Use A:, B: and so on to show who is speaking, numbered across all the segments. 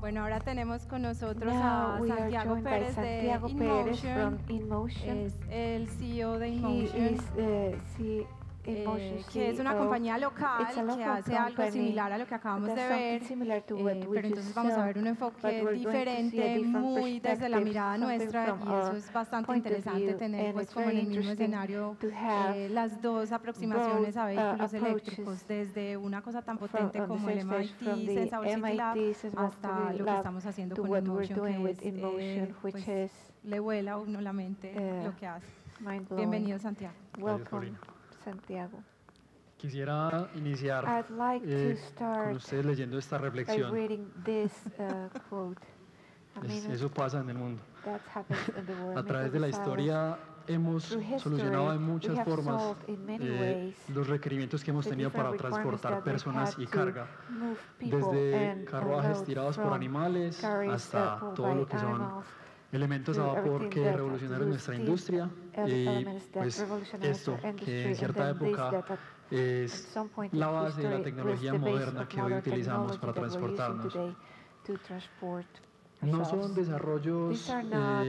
A: Bueno, ahora tenemos con nosotros
B: Now
A: a
B: we are
A: Santiago
B: joined by
A: Pérez de
B: Santiago Pérez from
A: InMotion.
B: InMotion.
A: Es el CEO de
B: He
A: InMotion,
B: is the InMotion
A: que es una
B: CEO.
A: compañía
B: It's a
A: local que
B: local
A: hace algo
B: company
A: similar a lo que acabamos
B: that
A: de
B: does
A: ver,
B: something similar to what we
A: pero
B: just
A: entonces vamos a
B: saw,
A: ver un
B: but
A: enfoque
B: we're going to see a
A: diferente,
B: different
A: muy desde la
B: perspective,
A: mirada
B: something
A: nuestra,
B: from
A: y eso
B: our
A: es bastante
B: point of
A: interesante
B: view,
A: tener
B: and
A: pues
B: it's
A: como en
B: very
A: el mismo
B: interesting
A: escenario
B: to have
A: las dos aproximaciones a vehículos
B: approaches
A: eléctricos, desde una cosa tan
B: from
A: potente
B: on the
A: como
B: same
A: el
B: stage from
A: MIT
B: the
A: Sensibility Lab
B: MIT Sensibility
A: hasta lo que
B: Lab
A: estamos haciendo
B: to
A: con
B: what we're
A: InMotion,
B: doing
A: que
B: with
A: es,
B: InMotion, which
A: pues,
B: is
A: le vuela a uno la mente lo que hace.
B: mind-blowing.
A: Bienvenido, Santiago.
B: Welcome, Santiago.
C: Quisiera iniciar
B: I'd like to
C: con
B: start
C: ustedes leyendo esta
B: by
C: reflexión.
B: reading this quote. I mean,
C: Eso pasa en el mundo.
B: that happens in the world.
C: A través de la historia hemos
B: Through history,
C: solucionado de
B: we
C: muchas
B: have
C: formas
B: solved in many ways
C: los requerimientos que hemos
B: the
C: tenido para
B: different requirements
C: transportar
B: that we've
C: personas
B: had
C: y
B: to
C: carga,
B: move people
C: desde
B: and
C: carruajes
B: loads
C: tirados por
B: from
C: animales
B: carries,
C: hasta
B: pulled
C: todo
B: by
C: lo que son
B: animals,
C: elementos a
B: to
C: vapor
B: everything
C: que
B: that
C: revolucionaron
B: use
C: nuestra
B: steam,
C: industria y
B: elements that
C: pues
B: revolutionized
C: esto
B: our
C: que
B: industry,
C: en
B: and
C: cierta
B: then this
C: época
B: that at
C: es
B: some point
C: la
B: in
C: base de la
B: history
C: tecnología
B: was the base
C: moderna
B: of
C: que hoy
B: modern
C: utilizamos para
B: technology that we're using
C: transportarnos.
B: today to transport
C: No
B: ourselves.
C: son desarrollos
B: These are not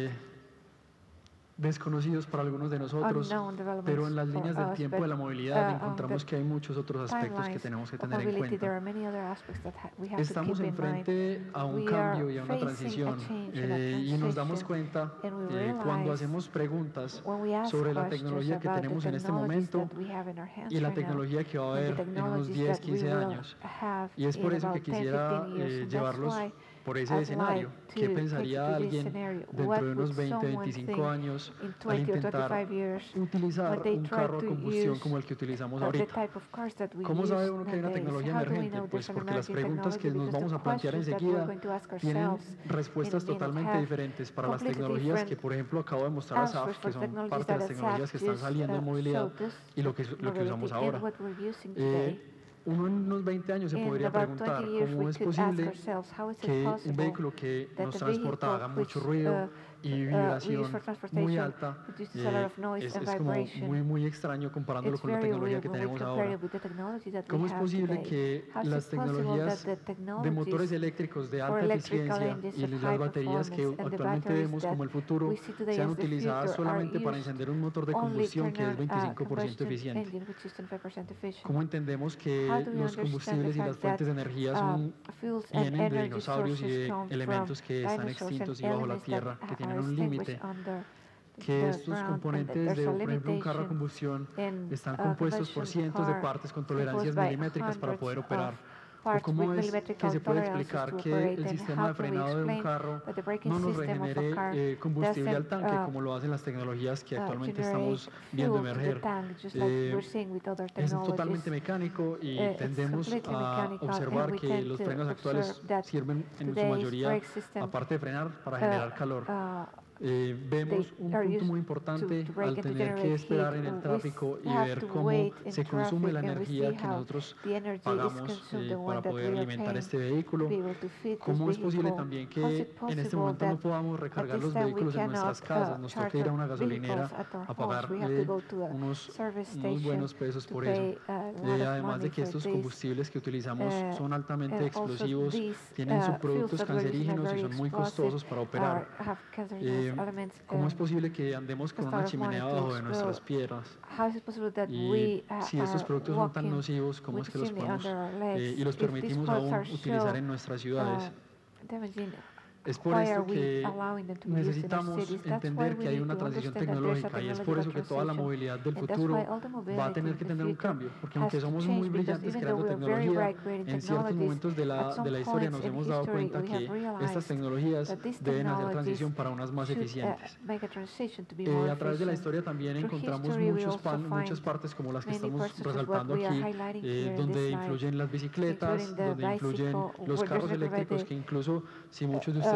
C: desconocidos para algunos de nosotros,
B: unknown developments
C: pero en las
B: for
C: líneas del
B: us,
C: tiempo
B: but,
C: de la movilidad
B: on
C: encontramos
B: the
C: que hay muchos otros aspectos que
B: timelines
C: tenemos que
B: of
C: tener en
B: mobility, there
C: cuenta.
B: are many other aspects that we have to
C: Estamos
B: keep in mind.
C: enfrente a un
B: We
C: cambio
B: are
C: y a una
B: facing a
C: transición
B: change and a
C: y nos damos
B: transition,
C: cuenta
B: and we
C: cuando
B: realize
C: hacemos preguntas
B: when we ask
C: sobre la
B: questions
C: tecnología que
B: about the
C: tenemos en este
B: technologies
C: momento
B: that we have in our hands
C: y la
B: right now,
C: tecnología que va a
B: and the
C: haber en unos
B: technologies
C: 10,
B: that we
C: 15
B: will
C: años.
B: have
C: Y es por
B: in
C: eso que
B: about 10,
C: quisiera
B: 15 years, and that's
C: llevarlos
B: why
C: por ese
B: I'd
C: escenario.
B: like
C: ¿Qué
B: to
C: pensaría
B: take you to this
C: alguien
B: scenario.
C: dentro
B: What
C: de
B: would
C: unos 20,
B: someone
C: 25
B: think
C: años
B: in
C: al
B: 20 or
C: intentar
B: 25 years
C: utilizar
B: when they
C: un
B: try
C: carro a
B: to
C: combustión
B: use
C: como el que utilizamos
B: the
C: ahorita?
B: type of cars that we
C: ¿Cómo
B: use
C: sabe uno que hay una
B: nowadays?
C: tecnología
B: How do we
C: emergente?
B: know
C: Pues
B: there's an
C: porque las
B: emerging
C: preguntas que
B: technology?
C: nos
B: Because
C: vamos
B: the
C: a plantear
B: questions that we're
C: enseguida
B: going to ask
C: tienen
B: ourselves
C: respuestas
B: in a minute
C: totalmente
B: have
C: diferentes para las
B: completely
C: tecnologías que,
B: different
C: por ejemplo, acabo de mostrar a
B: answers
C: SAF,
B: for
C: que son
B: technologies
C: parte de
B: that
C: las tecnologías que están
B: just
C: saliendo en movilidad
B: showed us,
C: y lo que usamos
B: mobility,
C: ahora.
B: and what we're using today.
C: Uno en unos 20 años se
B: In
C: podría
B: about
C: preguntar
B: 20 years,
C: cómo
B: we
C: es
B: could ask
C: posible
B: ourselves, how is it
C: que un
B: possible
C: vehículo que
B: that
C: nos
B: the
C: transporta
B: vehicle
C: haga
B: which
C: mucho ruido y
B: we use
C: vibración
B: for
C: muy
B: transportation
C: alta.
B: produces a lot of noise and
C: Es como
B: vibration.
C: muy extraño comparándolo
B: It's
C: con la
B: very
C: tecnología
B: weird
C: que
B: when we
C: tenemos
B: compare
C: ahora.
B: it with the technology that we
C: ¿Cómo es
B: have
C: posible
B: today.
C: que
B: How is
C: las
B: it possible
C: tecnologías
B: that the
C: de motores
B: technologies
C: eléctricos de
B: for
C: alta
B: electrical
C: eficiencia
B: engines
C: y
B: of
C: las
B: high
C: baterías que
B: performance and the
C: actualmente
B: batteries
C: vemos
B: that
C: como el futuro
B: we see today
C: sean
B: as the
C: utilizadas
B: future are
C: solamente para
B: used
C: encender un motor de
B: only
C: combustión que es
B: turn on a
C: 25%
B: combustion
C: eficiente?
B: engine, which is 25% efficient?
C: ¿Cómo entendemos
B: How
C: que
B: do we
C: los
B: understand the
C: combustibles y las
B: fact that
C: fuentes de energía
B: fuels and
C: vienen de
B: energy
C: dinosaurios y
B: sources
C: de
B: come from
C: elementos que están
B: dinosaurs and
C: extintos y bajo la
B: elements that
C: tierra, que
B: are
C: tienen un
B: extinguished
C: límite?
B: under
C: Que
B: the
C: estos
B: ground, and that
C: componentes
B: there's
C: de,
B: a
C: por ejemplo, un carro a
B: limitation
C: combustión
B: in
C: están
B: a
C: compuestos por
B: conventional
C: cientos de
B: car
C: partes con
B: composed
C: tolerancias
B: by
C: milimétricas para
B: hundreds
C: poder
B: of
C: operar. ¿O
B: parts
C: cómo
B: with
C: es que
B: millimetrical
C: se puede
B: tolerances
C: explicar
B: to
C: que
B: operate,
C: el
B: and
C: sistema
B: how
C: de
B: can we
C: frenado de un
B: explain
C: carro
B: that the braking
C: no nos
B: system of a
C: regenere
B: car
C: combustible al
B: doesn't
C: tanque como lo hacen las tecnologías que actualmente
B: generate
C: estamos viendo
B: fuel to the
C: emerger?
B: tank, just like we're seeing with other
C: Es totalmente
B: technologies?
C: mecánico y
B: It's
C: tendemos
B: completely
C: a
B: mechanical, and
C: observar
B: we
C: que
B: tend
C: los
B: to
C: frenos actuales
B: observe that
C: sirven en su
B: today's
C: mayoría,
B: brake system
C: aparte de frenar, para generar calor. Vemos un
B: are
C: punto
B: used
C: muy importante
B: to brake
C: al
B: and to
C: tener que
B: generate
C: esperar
B: heat.
C: en el
B: We
C: tráfico y
B: have
C: ver
B: to
C: cómo
B: wait in
C: se consume la
B: traffic, and we see
C: energía que
B: how
C: nosotros
B: the energy is
C: pagamos
B: consumed, the one
C: para
B: that
C: poder
B: we are
C: alimentar
B: paying
C: este
B: to
C: vehículo.
B: be able to feed this
C: ¿Cómo es posible
B: vehicle.
C: también
B: How is
C: que
B: it
C: en este
B: possible
C: momento no
B: that
C: podamos
B: at
C: recargar
B: this
C: los
B: time we
C: vehículos en
B: cannot
C: nuestras casas? Nos
B: charge
C: toca ir a
B: our
C: una gasolinera
B: vehicles at our
C: a
B: homes?
C: pagar
B: We have to go to a
C: unos
B: service station
C: buenos pesos
B: to
C: por eso.
B: pay a lot of
C: Además de
B: money
C: que
B: for
C: estos
B: this.
C: combustibles que utilizamos son altamente
B: And also
C: explosivos,
B: these
C: tienen
B: fuels
C: subproductos
B: that we're using are
C: cancerígenos y
B: very
C: son muy
B: explosive,
C: costosos para operar.
B: have cancerous elements.
C: ¿Cómo es posible que andemos con
B: cost a
C: una
B: lot of money
C: chimenea
B: to
C: bajo de nuestras
B: explode.
C: piernas?
B: How is it possible that
C: Y
B: we
C: si estos
B: are
C: productos son tan
B: walking
C: nocivos, ¿cómo
B: with
C: es que los
B: chimney
C: podemos
B: under our legs?
C: y los
B: If these
C: permitimos
B: products
C: aún
B: are
C: utilizar
B: so
C: en nuestras ciudades?
B: damaging,
C: Es por
B: why
C: esto
B: are we
C: que
B: allowing them to be used in our
C: necesitamos
B: cities? That's why
C: entender
B: we
C: que hay
B: need
C: una
B: to
C: transición
B: understand that there's a
C: tecnológica y es por eso que toda la
B: technological
C: movilidad del
B: transition, and that's
C: futuro
B: why all the
C: va a
B: mobility
C: tener
B: in
C: que
B: the
C: tener un
B: future
C: cambio, porque
B: has
C: aunque
B: to
C: somos
B: change,
C: muy
B: because
C: brillantes
B: even
C: creando
B: though we are very
C: tecnología,
B: bright creating
C: en ciertos
B: technologies,
C: momentos de
B: at
C: la
B: some
C: historia nos
B: points in
C: hemos dado
B: history
C: cuenta
B: we have
C: que estas
B: realized
C: tecnologías
B: that these
C: deben hacer
B: technologies
C: transición para unas más
B: should
C: eficientes.
B: make a transition to be more
C: A través de la
B: efficient.
C: historia también
B: Through
C: encontramos
B: history, we also
C: muchas
B: find
C: partes como las que
B: many
C: estamos
B: parts such as what
C: resaltando
B: we are
C: aquí,
B: highlighting here in
C: donde
B: this slide,
C: influyen las bicicletas,
B: including the
C: donde influyen
B: bicycle,
C: los
B: where
C: carros
B: there's
C: eléctricos,
B: the
C: que incluso si muchos de ustedes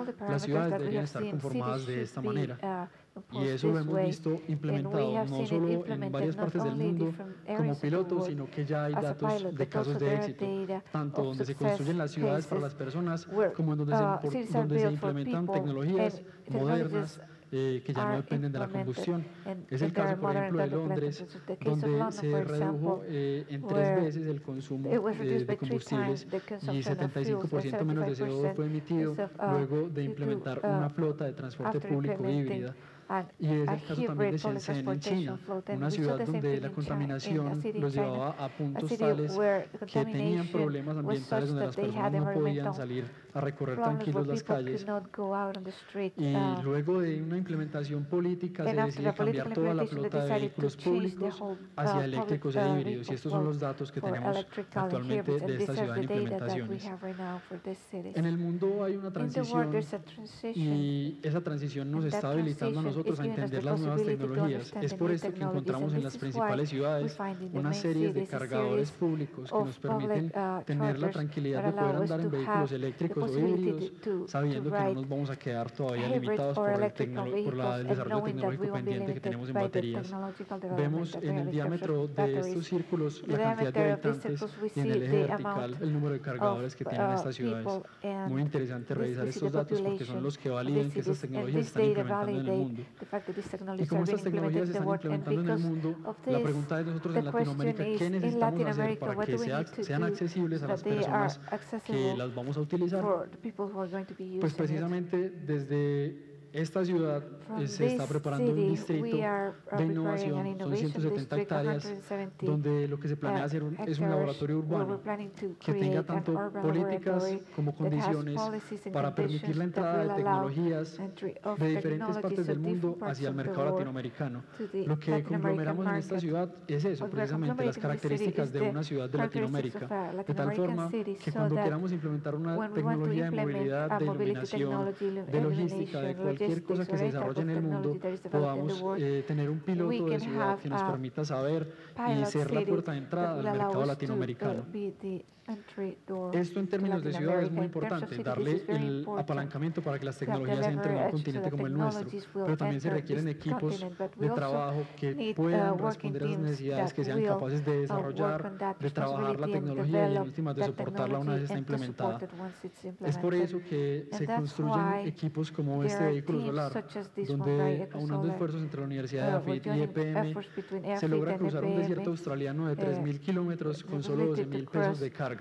B: all the
C: las
B: parameters
C: ciudades
B: that we
C: deberían
B: have
C: estar
B: seen,
C: conformadas
B: cities
C: de
B: should
C: esta
B: be
C: manera. Y
B: composed
C: eso lo
B: this
C: hemos
B: way.
C: visto
B: And we
C: implementado
B: have
C: no
B: seen
C: solo
B: it
C: en
B: implemented
C: varias
B: not
C: partes del
B: only in
C: mundo
B: different
C: como
B: areas of the
C: piloto,
B: world
C: sino que ya hay
B: as a
C: datos
B: pilot,
C: de
B: but
C: casos
B: also
C: de
B: there are
C: éxito,
B: data
C: tanto
B: of
C: donde se
B: success
C: construyen las ciudades para
B: cases
C: las personas
B: where
C: como donde
B: cities are
C: donde se
B: built for
C: implementan
B: people
C: tecnologías
B: and
C: modernas
B: technologies
C: que ya no dependen de la combustión. Es el caso, por ejemplo, de Londres, donde se redujo en 3 veces el consumo de combustibles y 75% menos de CO2 fue emitido luego de implementar una flota de transporte público híbrida. Y es el caso también de Shenzhen en China, una ciudad donde la contaminación los llevaba a puntos tales que tenían problemas ambientales donde las personas no podían salir a recorrer tranquilos las calles. Y luego de una implementación política se decide cambiar toda la flota de vehículos públicos hacia eléctricos e híbridos. Y estos son los datos que tenemos actualmente de esta ciudad en implementaciones. En el mundo hay una transición y esa transición nos está habilitando a nosotros a entender las nuevas tecnologías. Es por esto que encontramos en las principales ciudades una serie de cargadores públicos que nos permiten tener la tranquilidad de poder andar en vehículos eléctricos o híbridos, sabiendo que no nos vamos a quedar todavía limitados por el desarrollo tecnológico pendiente que tenemos en baterías. Vemos en el diámetro de estos círculos la cantidad de habitantes y en el eje vertical el número de cargadores que tienen estas ciudades. Muy interesante revisar estos datos porque son los que validan que estas tecnologías se están implementando en el mundo. Y como estas tecnologías se están implementando en el mundo, la pregunta de nosotros en Latinoamérica, ¿qué necesitamos hacer para que sean accesibles a las personas que las vamos a utilizar? Pues precisamente desde esta ciudad se está preparando un distrito de innovación, son 170 hectáreas, donde lo que se planea hacer es un laboratorio urbano que tenga tanto políticas como condiciones para permitir la entrada de tecnologías de diferentes partes del mundo hacia el mercado latinoamericano. Lo que conglomeramos en esta ciudad es eso, precisamente las características de una ciudad de Latinoamérica, de tal forma que cuando queramos implementar una tecnología de movilidad, de iluminación, de logística, de cualquier cosa que se desarrolle en el mundo, podamos tener un piloto de ciudad que nos permita saber y ser la puerta de entrada al mercado latinoamericano. Esto en términos de ciudad es muy importante, darle el apalancamiento para que las tecnologías entren a un continente como el nuestro, pero también se requieren equipos de trabajo que puedan responder a esas necesidades, que sean capaces de desarrollar, de trabajar la tecnología y en últimas de soportarla una vez está implementada. Es por eso que se construyen equipos como este vehículo solar, donde aunando esfuerzos entre la Universidad de Afit y EPM, se logra cruzar un desierto australiano de 3.000 kilómetros con solo 12.000 pesos de carga.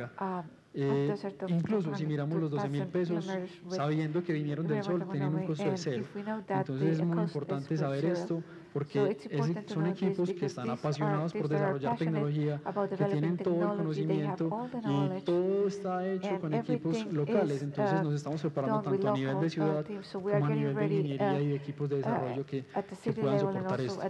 C: Incluso si miramos los 12.000 pesos, sabiendo que vinieron del sol, tienen un costo de 0. Entonces es muy importante saber esto porque son equipos que están apasionados por desarrollar tecnología, que tienen todo el conocimiento y todo está hecho con equipos locales. Entonces nos estamos preparando tanto a nivel de ciudad como a nivel de ingeniería y de equipos de desarrollo que puedan soportar esto.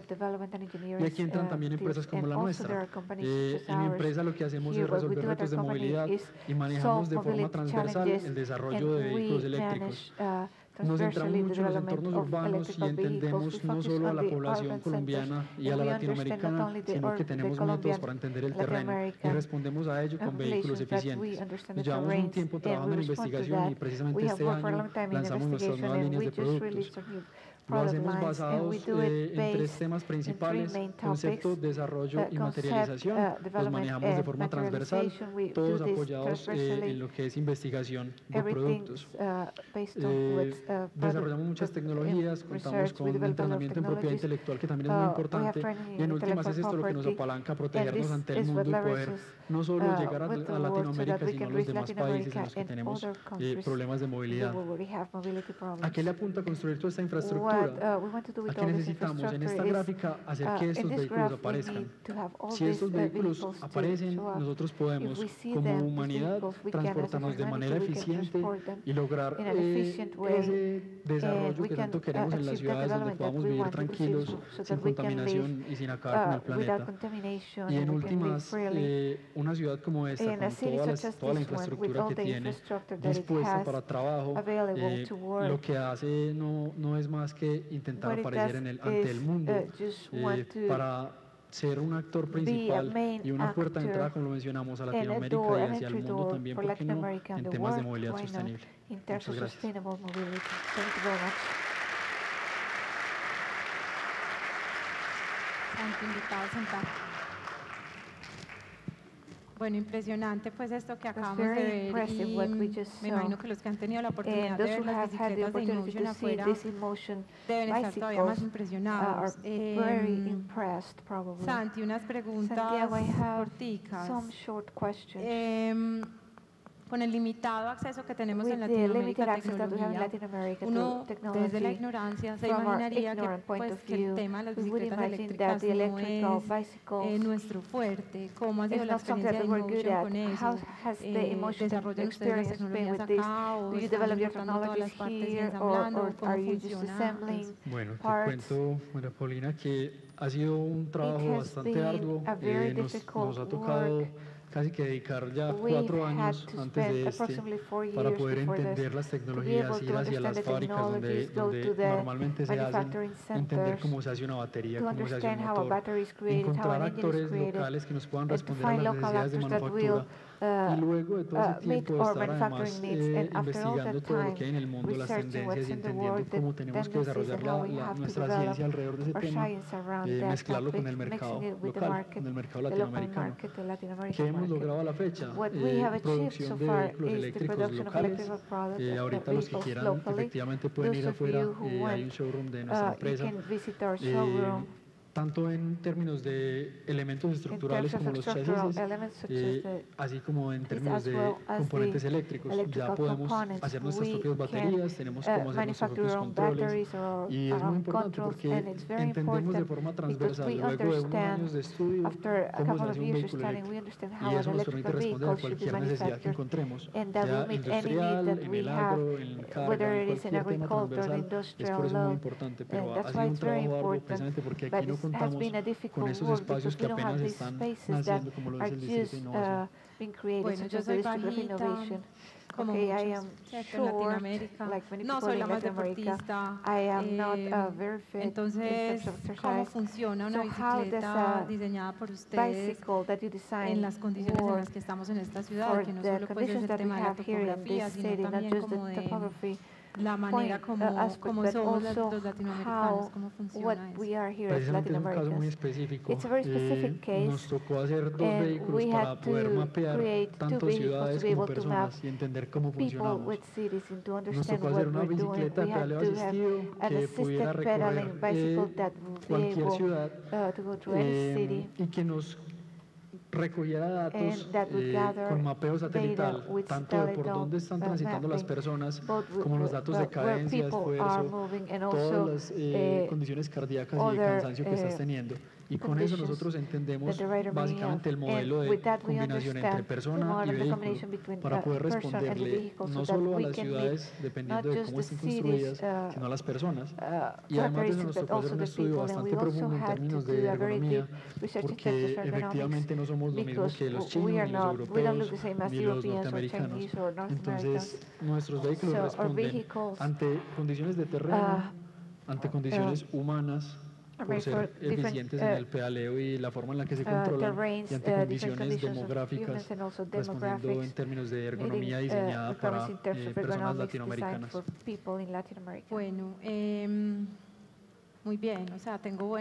C: Y aquí entran también empresas como la nuestra. En mi empresa lo que hacemos es resolver retos de movilidad y manejamos de forma transversal el desarrollo de vehículos eléctricos. Nos centramos mucho en los entornos urbanos y entendemos no solo a la población colombiana y a la latinoamericana, sino que tenemos métodos para entender el terreno y respondemos a ello con vehículos eficientes. Nos llevamos un tiempo trabajando en investigación y precisamente este año lanzamos nuestras nuevas líneas de productos. Lo hacemos basados en 3 temas principales: concepto, desarrollo y materialización. Los manejamos de forma transversal, todos apoyados en lo que es investigación de productos. Desarrollamos muchas tecnologías, contamos con un entrenamiento en propiedad intelectual que también es muy importante y en últimas es esto lo que nos apalanca a protegernos ante el mundo y poder no solo llegar a Latinoamérica, sino a los demás países en los que tenemos problemas de movilidad. ¿A qué le apunta construir toda esta infraestructura? ¿A qué necesitamos en esta gráfica hacer que estos vehículos aparezcan? Si estos vehículos aparecen, nosotros podemos, como humanidad, transportarnos de manera eficiente y lograr ese desarrollo que tanto queremos en las ciudades, donde podamos vivir tranquilos, sin contaminación y sin acabar con el planeta. Y en últimas, una ciudad como esta, con toda la infraestructura que tiene dispuesta para trabajo, lo que hace no es más que intentar aparecer ante el mundo para ser un actor principal y una puerta de entrada, como lo mencionamos, a Latinoamérica y hacia el mundo también, ¿por qué no?, en temas de movilidad sostenible. Muchas gracias.
A: Bueno, impresionante pues esto que
B: It was
A: acabamos de
B: very
A: ver
B: impressive
A: y
B: what we just
A: me
B: saw.
A: imagino que los que han tenido la oportunidad
B: And
A: de
B: those
A: ver
B: who
A: las
B: have had the
A: bicicletas de
B: opportunity
A: InMotion
B: to see
A: afuera
B: these InMotion
A: deben estar todavía más
B: bicycles are
A: impresionados.
B: very impressed, probably.
A: Santi, unas preguntas
B: Santiago, I have
A: corticas.
B: some short questions.
A: Con el limitado acceso que tenemos
B: With
A: en
B: the
A: Latinoamérica
B: limited
A: a
B: access that we have in Latin America
A: uno
B: to technology,
A: desde la ignorancia se
B: from our
A: imaginaría que,
B: ignorant point
A: pues,
B: of
A: que el
B: view,
A: tema de las
B: we would
A: bicicletas
B: imagine that
A: eléctricas
B: the
A: no
B: electrical
A: es
B: bicycles
A: nuestro fuerte. ¿Cómo ha sido
B: is
A: la
B: not something
A: experiencia
B: that
A: de
B: we're good
A: InMotion
B: at.
A: con eso?
B: How has the InMotion
A: ¿Desarrollan ustedes las
B: experience been
A: tecnologías
B: with this?
A: acá o
B: Do you
A: están
B: develop your
A: importando todas las
B: technologies
A: partes y
B: here,
A: ensamblando?
B: or
A: ¿Cómo
B: are you just
A: funciona?
B: assembling
C: Bueno, te
B: parts?
C: cuento, María Paulina, que ha sido un trabajo
B: has
C: bastante
B: been
C: arduo.
B: a very
C: Nos
B: difficult
C: ha tocado
B: work.
C: casi que dedicar ya
B: We've
C: 4
B: had
C: años
B: to
C: antes
B: spend
C: de este
B: approximately 4
C: para
B: years
C: poder
B: before this
C: entender las
B: to be able
C: tecnologías, ir
B: to
C: hacia
B: understand
C: las
B: the
C: fábricas
B: technologies, go to
C: donde
B: the
C: normalmente se hacen,
B: manufacturing
C: entender
B: centers,
C: cómo se hace una batería,
B: to
C: cómo se hace un
B: understand how a
C: motor,
B: battery is created, how
C: encontrar
B: an engine is
C: actores
B: created,
C: locales que nos puedan
B: and to
C: responder a
B: find
C: las
B: local
C: necesidades de
B: actors that will
C: manufactura y luego de todo ese
B: meet
C: tiempo de
B: our
C: estar además
B: manufacturing needs. And after all
C: investigando
B: that
C: todo lo
B: time,
C: que hay en el mundo, las
B: researching what's
C: tendencias y
B: in the
C: entendiendo
B: world, the
C: cómo tenemos que
B: tendencies,
C: desarrollar
B: and how we have to
C: nuestra
B: develop
C: ciencia alrededor de ese
B: our
C: tema,
B: science around that
C: mezclarlo con el
B: topic,
C: mercado
B: mixing it with the
C: local,
B: market,
C: con el mercado
B: the local
C: latinoamericano.
B: market, the Latin
C: ¿Qué
B: American
C: hemos
B: market.
C: logrado a la fecha?
B: What we have achieved so
C: Producción de
B: far
C: vehículos
B: is the
C: eléctricos
B: production of
C: locales.
B: electrical products,
C: Ahorita los que
B: vehicles
C: quieran
B: locally.
C: efectivamente pueden ir
B: Those of
C: afuera.
B: you who
C: Hay
B: want,
C: un showroom de nuestra
B: you
C: empresa.
B: can visit our showroom.
C: Tanto en términos de elementos estructurales como los chasis, así como en términos de componentes eléctricos. Ya podemos hacer nuestras propias baterías, tenemos cómo hacer nuestros propios controles. Y es muy importante porque entendemos de forma transversal, luego de unos años de estudio, cómo se hace un vehículo eléctrico. Y eso nos permite responder a cualquier necesidad que encontremos, ya industrial, en el agro, en carga, en cualquier tema transversal. Es por eso muy importante, pero ha sido un trabajo arduo precisamente porque aquí no contamos con esos espacios que apenas están naciendo, como lo dice el Distrito de Innovación.
A: Bueno, yo soy bajita, como
B: Okay, I
A: muchos,
B: am
A: ¿cierto? En
B: short,
A: Latinoamérica.
B: like many
A: No
B: people
A: soy
B: in
A: la más
B: Latin America.
A: deportista.
B: I am not very fit in
A: Entonces,
B: terms of
A: ¿cómo
B: exercise.
A: funciona una
B: So how does
A: bicicleta
B: a
A: diseñada por ustedes
B: bicycle that you design
A: en las condiciones en
B: work
A: las que estamos en esta ciudad?
B: for
A: Que no
B: the
A: solo pues, es
B: conditions
A: el
B: that we
A: tema de la
B: have here in
A: topografía,
B: this
A: sino
B: city, not
A: también
B: just the
A: como de
B: topography
A: la manera
B: point,
A: como,
B: aspect,
A: como
B: but
A: somos
B: also
A: los latinoamericanos,
B: how
A: cómo
B: what
A: funciona eso.
B: we are here as
C: Precisamente
B: Latin
C: es un caso muy
B: Americans.
C: específico.
B: It's a very specific case,
C: Nos tocó hacer 2
B: and
C: vehículos
B: we
C: para
B: had
C: poder
B: to
C: mapear
B: create 2
C: tanto
B: vehicles
C: ciudades
B: to be
C: como
B: able to map
C: personas y entender cómo
B: people
C: funcionamos.
B: with cities and to
C: Nos
B: understand
C: tocó
B: what
C: hacer una
B: we're doing.
C: bicicleta
B: We
C: de
B: had
C: pedaleo
B: to have
C: asistido
B: an
C: que pudiera
B: assisted pedaling
C: recorrer
B: bicycle that would be
C: cualquier
B: able
C: ciudad
B: to go to any city,
C: y que nos recogiera datos
B: and that would gather
C: con mapeo satelital,
B: data with
C: tanto de por
B: satellite
C: dónde están transitando las
B: mapping,
C: personas,
B: both
C: como los datos de
B: where
C: cadencia,
B: people are
C: esfuerzo,
B: moving, and
C: todas
B: also
C: las condiciones cardíacas y de
B: other,
C: cansancio que estás teniendo. Y con eso nosotros entendemos
B: that the rider may
C: básicamente
B: have.
C: el modelo
B: And
C: de
B: with that we
C: combinación entre
B: understand
C: persona
B: the
C: y
B: model, the
C: vehículo
B: combination between
C: para poder
B: person and the
C: responderle
B: vehicle, so
C: no
B: that
C: solo a
B: we
C: las
B: can meet
C: ciudades,
B: not
C: dependiendo de
B: just
C: cómo
B: the
C: estén
B: cities,
C: construidas, sino a las personas. Y además de eso nos
B: characteristics, but
C: tocó hacer
B: also
C: un
B: the
C: estudio
B: people, and
C: bastante
B: we also
C: profundo en
B: had to
C: términos
B: do
C: de
B: a very
C: ergonomía,
B: deep research in terms
C: porque
B: of ergonomics,
C: efectivamente no somos lo mismo
B: because
C: que los
B: we
C: chinos,
B: are
C: ni los
B: not, we don't look
C: europeos,
B: the same as
C: ni los
B: Europeans or
C: norteamericanos.
B: Chinese or North
C: Entonces,
B: Americans.
C: nuestros vehículos
B: So our
C: responden
B: vehicles
C: ante condiciones de terreno, ante condiciones humanas, por ser eficientes en el pedaleo y la forma en la que se controlan, y ante condiciones demográficas, respondiendo en términos de ergonomía diseñada para personas latinoamericanas.
A: Bueno, muy bien, o sea, tengo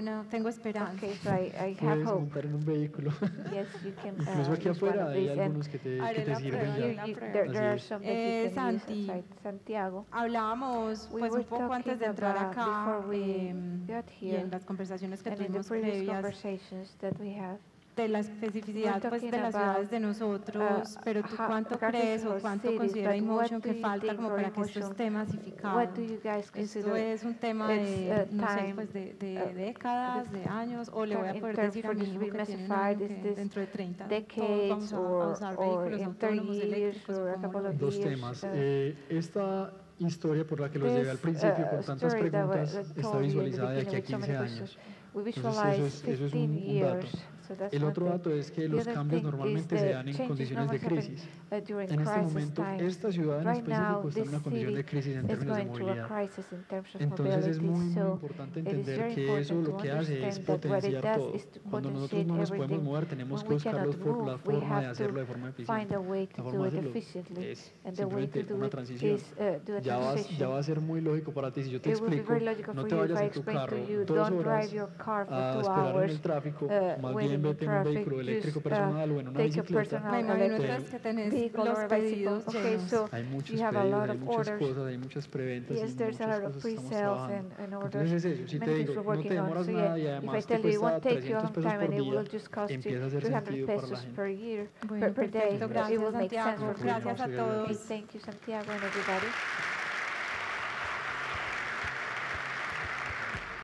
A: esperanza.
B: Okay, so I have
C: Puedes
B: hope.
C: montar en un vehículo.
B: Yes, you can.
C: Incluso aquí
B: use one
C: afuera
B: of
C: hay
B: these, and
C: algunos que
A: Haré
C: te
A: la
C: sirven
A: prueba,
C: ya.
A: la prueba.
B: there are
C: Así es.
B: some that you can
A: Santi,
B: use outside Santiago.
A: Hablábamos
B: We
A: pues
B: were
A: un poco antes de
B: talking
A: entrar
B: about
A: acá
B: before we got
A: y
B: here,
A: en las conversaciones que
B: and in the
A: tuvimos
B: previous
A: previas
B: conversations that we had,
A: de la especificidad pues, de las ciudades de nosotros, pero ¿tú cuánto crees o cuánto considera InMotion que falta como para que esto esté masificado?
B: what do you guys
A: ¿Esto
B: consider
A: es un tema
B: it's,
A: de, no sé,
B: time,
A: pues de décadas, de años, o le voy a
B: in
A: poder
B: terms
A: decir a
B: for
A: mi
B: this
A: hijo
B: to be
A: que tiene un
B: massified,
A: año
B: is
A: que
B: this
A: dentro de 30 todos
B: decades
A: vamos a
B: or
A: usar vehículos
B: in 30
A: autónomos
B: years
A: eléctricos
B: or
A: o
B: a
A: cómo
B: couple
A: lo
B: of
A: ves?
C: Dos
B: years,
C: temas. Esta historia por la que los llevé al
B: this,
C: principio con tantas
B: story that
C: preguntas
B: that
C: está
B: told you in the
C: visualizada de aquí a
B: beginning with so
C: 15
B: many
C: años.
B: questions. We
C: Entonces
B: visualize
C: eso es
B: 15
C: un dato.
B: years. So that's
C: El
B: one
C: otro
B: thing.
C: dato es que
B: The
C: los
B: other
C: cambios
B: thing is
C: normalmente
B: the
C: se dan en
B: changes
C: condiciones de
B: normally happen,
C: crisis.
B: during
C: En este
B: crisis
C: momento,
B: times.
C: esta ciudad en
B: Right now,
C: específico está en
B: this
C: una condición de
B: city
C: crisis en
B: is
C: términos de
B: going through a
C: movilidad.
B: crisis in terms of
C: Entonces es
B: mobility.
C: muy
B: So
C: importante
B: it is
C: entender
B: very
C: que eso
B: important
C: lo
B: to
C: que hace es
B: understand that what it
C: potenciar
B: does
C: todo.
B: is to
C: Cuando nosotros
B: potentiate
C: no nos podemos
B: everything.
C: mover, tenemos
B: When
C: que
B: we
C: buscar
B: cannot
C: la
B: move, we
C: forma de
B: have
C: hacerlo
B: to
C: de forma
B: find
C: eficiente.
B: a way
C: La
B: to
C: forma
B: do
C: de
B: it
C: hacerlo
B: efficiently.
C: es
B: And the way to
C: simplemente
B: do
C: una
B: it
C: transición.
B: is do a
C: Ya
B: transition.
C: va a ser muy lógico para ti si yo te
B: It will be
C: explico,
B: very logical
C: no
B: for
C: te
B: you if
C: vayas
B: I
C: en tu
B: explain
C: carro
B: to you,
C: 2
B: don't
C: horas
B: drive your car for
C: a
B: 2
C: esperar en
B: hours
C: el tráfico, más
B: waiting
C: en vez de un vehículo eléctrico personal o en una bicicleta.
A: Me imagino que tenés los pedidos llenos.
C: Hay muchos pedidos, hay muchas cosas, hay muchas preventas y muchas cosas estamos trabajando. Entonces es eso, si te digo, no te demoras nada y además te cuesta 300 pesos por día, empieza a hacer sentido para la gente.
A: Bueno, perfecto, gracias Santiago, gracias a todos.
B: Thank you, Santiago, and everybody.